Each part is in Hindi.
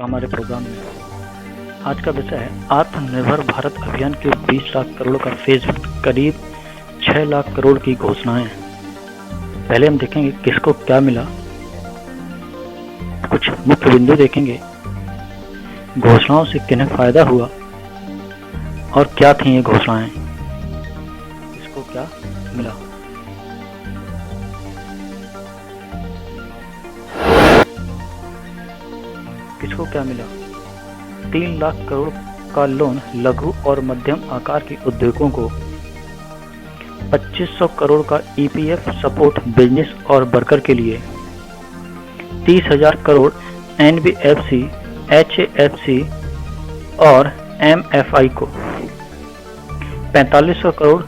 हमारे प्रोग्राम में। आज का विषय है आत्मनिर्भर भारत अभियान के 20 लाख करोड़ का फेज, करीब 6 लाख करोड़ की घोषणाएं। पहले हम देखेंगे किसको क्या मिला, कुछ मुख्य बिंदु देखेंगे, घोषणाओं से किन्हें फायदा हुआ और क्या थी ये घोषणाएं, किसको क्या मिला। किसको क्या मिला? 3 लाख करोड़ का लोन लघु और मध्यम आकार के उद्योगों को, 2500 करोड़ का ईपीएफ सपोर्ट बिजनेस और वर्कर के लिए, 30,000 करोड़ एनबीएफसी, एचएएफसी और एमएफआई को, 4500 crore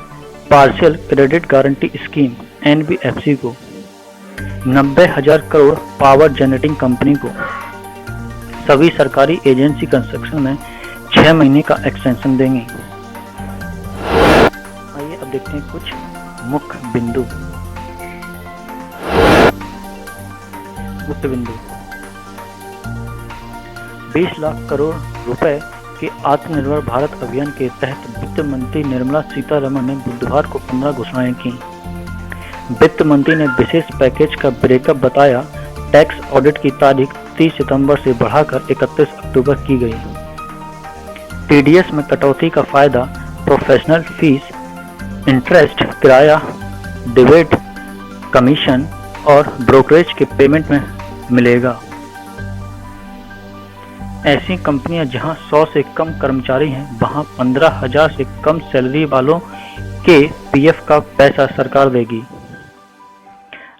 partial credit guarantee scheme NBFC को, 90,000 करोड़ पावर जनरेटिंग कंपनी को, सभी सरकारी एजेंसी कंस्ट्रक्शन में 6 महीने का एक्सटेंशन देंगे। आइए अब देखते हैं कुछ मुख्य बिंदु। मुख्य बिंदु 20 लाख करोड़ रुपए के आत्मनिर्भर भारत अभियान के तहत वित्त मंत्री निर्मला सीतारमण ने बुधवार को 15 घोषणाएं की। वित्त मंत्री ने विशेष पैकेज का ब्रेकअप बताया। टैक्स ऑडिट की तारीख 30 सितंबर से बढ़ाकर 31 अक्टूबर की गई। टीडीएस में कटौती का फायदा प्रोफेशनल फीस, इंटरेस्ट, किराया, डिविडेंड, कमीशन और ब्रोकरेज के पेमेंट में मिलेगा। ऐसी कंपनियां जहां 100 से कम कर्मचारी हैं, वहां 15,000 से कम सैलरी वालों के पीएफ का पैसा सरकार देगी।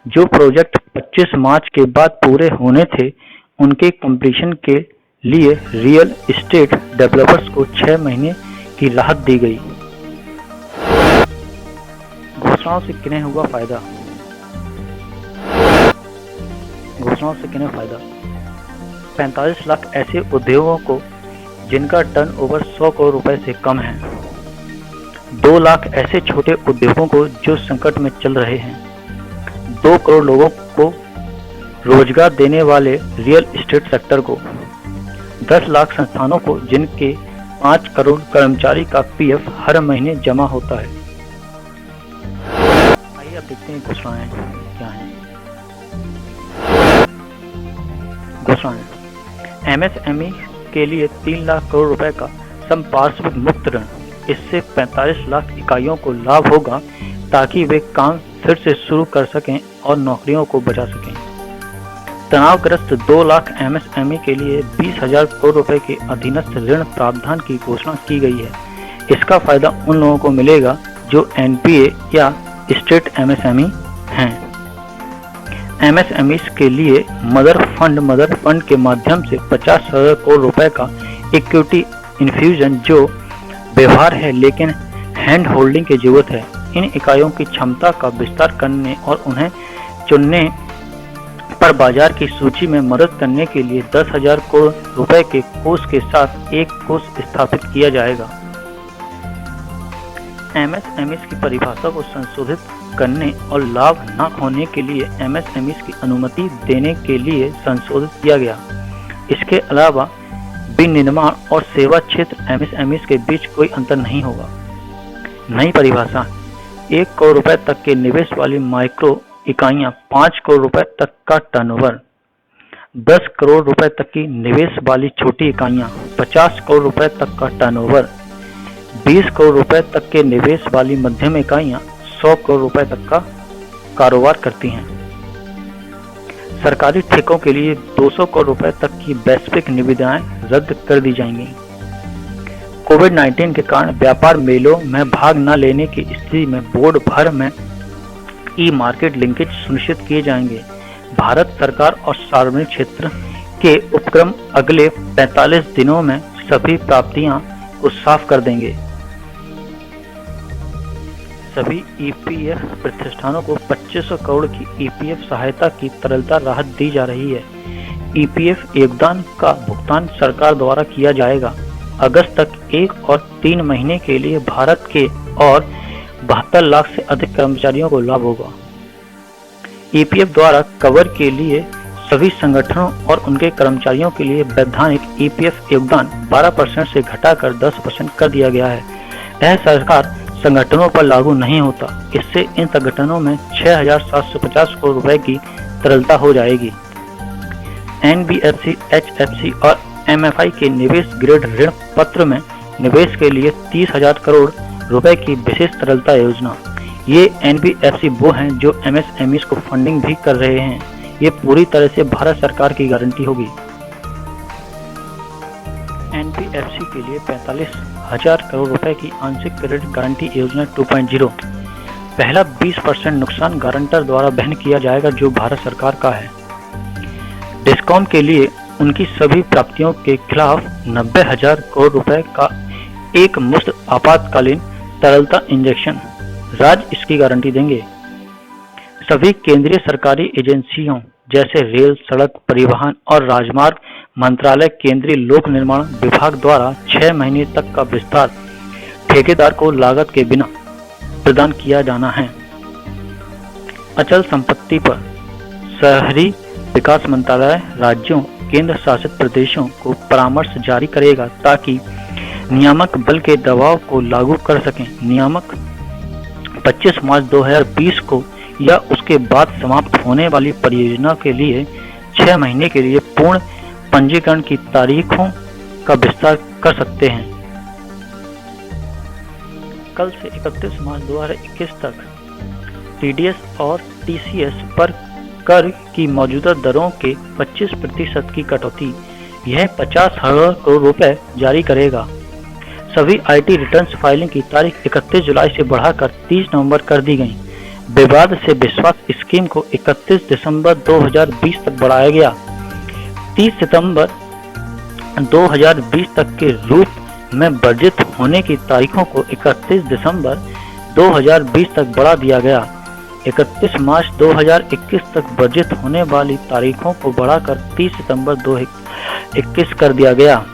जो प्रोजेक्ट 25 मार्च के बाद पूरे होने थे, उनके कंप्लीशन के लिए रियल एस्टेट डेवलपर्स को 6 महीने की राहत दी गई। घोषणाओं से किन्हें हुआ फायदा? घोषणाओं से किन्हें फायदा? 45 लाख ऐसे उद्योगों को जिनका टर्नओवर 100 करोड़ रुपए से कम है, 2 लाख ऐसे छोटे उद्योगों को जो संकट में चल रहे हैं, 2 करोड़ लोगों को रोजगार देने वाले रियल एस्टेट सेक्टर को, 10 लाख संस्थानों को जिनके 5 करोड़ कर्मचारी का पीएफ हर महीने जमा होता है। आइए अब देखते हैं घोषणाएं क्या हैं। घोषणाएं एमएसएमई के लिए 3 लाख करोड़ रुपए का संपार्श्विक मुक्त ऋण। इससे 45 लाख इकाइयों को लाभ होगा ताकि वे काम फिर से शुरू कर सकें और नौकरियों को बचा सकें। तनावग्रस्त 2 लाख एमएसएमई के लिए 20,000 करोड़ रुपए के अधीनस्थ ऋण प्रावधान की घोषणा की गई है। इसका फायदा उन लोगों को मिलेगा जो एनपीए या स्टेट एमएसएमई हैं। एमएसएमई के लिए मदर फंड के माध्यम से 50,000 करोड़ रुपए का इक्विटी इन्फ्यूजन जो व्यवहार है लेकिन हैंड होल्डिंग की जरूरत है। इन इकाइयों की क्षमता का विस्तार करने और उन्हें चुनने पर बाजार की सूची में मदद करने के लिए 10,000 करोड़ रुपए के कोष के साथ एक कोष स्थापित किया जाएगा। एमएसएमई की परिभाषा को संशोधित करने और लाभ न होने के लिए एमएसएमई की अनुमति देने के लिए संशोधित किया गया। इसके अलावा विनिर्माण और सेवा क्षेत्र एमएसएमई के बीच कोई अंतर नहीं होगा। नई परिभाषा 1 करोड़ रुपए तक के निवेश वाली माइक्रो इकाइयां, 5 करोड़ रुपए तक का टर्नओवर, 10 करोड़ रुपए तक की निवेश वाली छोटी इकाइयां, 50 करोड़ रुपए तक का टर्नओवर, 20 करोड़ रुपए तक के निवेश वाली मध्यम इकाइयां 100 करोड़ रुपए तक का कारोबार करती हैं। सरकारी ठेकों के लिए 200 करोड़ रुपए तक की वैश्विक निविदाएं रद्द कर दी जाएंगी। कोविड-19 के कारण व्यापार मेलों में भाग न लेने की स्थिति में बोर्ड भर में ई मार्केट लिंकेज सुनिश्चित किए जाएंगे। भारत सरकार और सार्वजनिक क्षेत्र के उपक्रम अगले 45 दिनों में सभी प्राप्तियां को साफ कर देंगे। सभी ईपीएफ प्रतिष्ठानों को 2500 करोड़ की ईपीएफ सहायता की तरलता राहत दी जा रही है। ईपीएफ योगदान का भुगतान सरकार द्वारा किया जाएगा। अगस्त तक 1 और 3 महीने के लिए भारत के और 72 लाख से अधिक कर्मचारियों को लाभ होगा। ईपीएफ द्वारा कवर के लिए सभी संगठनों और उनके कर्मचारियों के लिए वैधानिक ईपीएफ योगदान 12% से घटाकर 10% कर दिया गया है। यह सरकार संगठनों पर लागू नहीं होता। इससे इन संगठनों में 6,750 करोड़ रुपए की तरलता हो जाएगी। एनबीएफसी, एचएफसी और एमएफआई के निवेश ग्रेड ऋण पत्र में निवेश के लिए 30,000 करोड़ रुपए की विशेष तरलता योजना। ये एनबीएफसी वो हैं जो एमएसएमईज को फंडिंग भी कर रहे हैं। ये पूरी तरह से भारत सरकार की गारंटी होगी। एनबीएफसी के लिए 45,000 करोड़ रुपए की आंशिक क्रेडिट गारंटी योजना 2.0। पहला 20% नुकसान गारंटर द्वारा वहन किया जाएगा जो भारत सरकार का है। डिस्कॉम के लिए उनकी सभी प्राप्तियों के खिलाफ 90,000 करोड़ रुपए का एक मुफ्त आपातकालीन तरलता इंजेक्शन, राज्य इसकी गारंटी देंगे। सभी केंद्रीय सरकारी एजेंसियों जैसे रेल, सड़क परिवहन और राजमार्ग मंत्रालय, केंद्रीय लोक निर्माण विभाग द्वारा 6 महीने तक का विस्तार ठेकेदार को लागत के बिना प्रदान किया जाना है। अचल संपत्ति पर शहरी विकास मंत्रालय राज्यों, केंद्र शासित प्रदेशों को परामर्श जारी करेगा ताकि नियामक बल के दबाव को लागू कर सकें। नियामक 25 मार्च 2020 को या उसके बाद समाप्त होने वाली परियोजना के लिए 6 महीने के लिए पूर्ण पंजीकरण की तारीखों का विस्तार कर सकते हैं। कल से 31 मार्च 2021 तक टीडीएस और टीसीएस पर कर की मौजूदा दरों के 25% की कटौती, यह 50,000 करोड़ रुपए जारी करेगा। सभी आईटी रिटर्न्स फाइलिंग की तारीख 31 जुलाई से बढ़ाकर 30 नवंबर कर दी गई। विवाद से विश्वास स्कीम को 31 दिसंबर 2020 तक बढ़ाया गया। 30 सितंबर 2020 तक के रूप में वर्जित होने की तारीखों को 31 दिसंबर 2020 तक बढ़ा दिया गया। 31 मार्च 2021 तक वर्जित होने वाली तारीखों को बढ़ाकर 30 सितंबर 2021 कर दिया गया।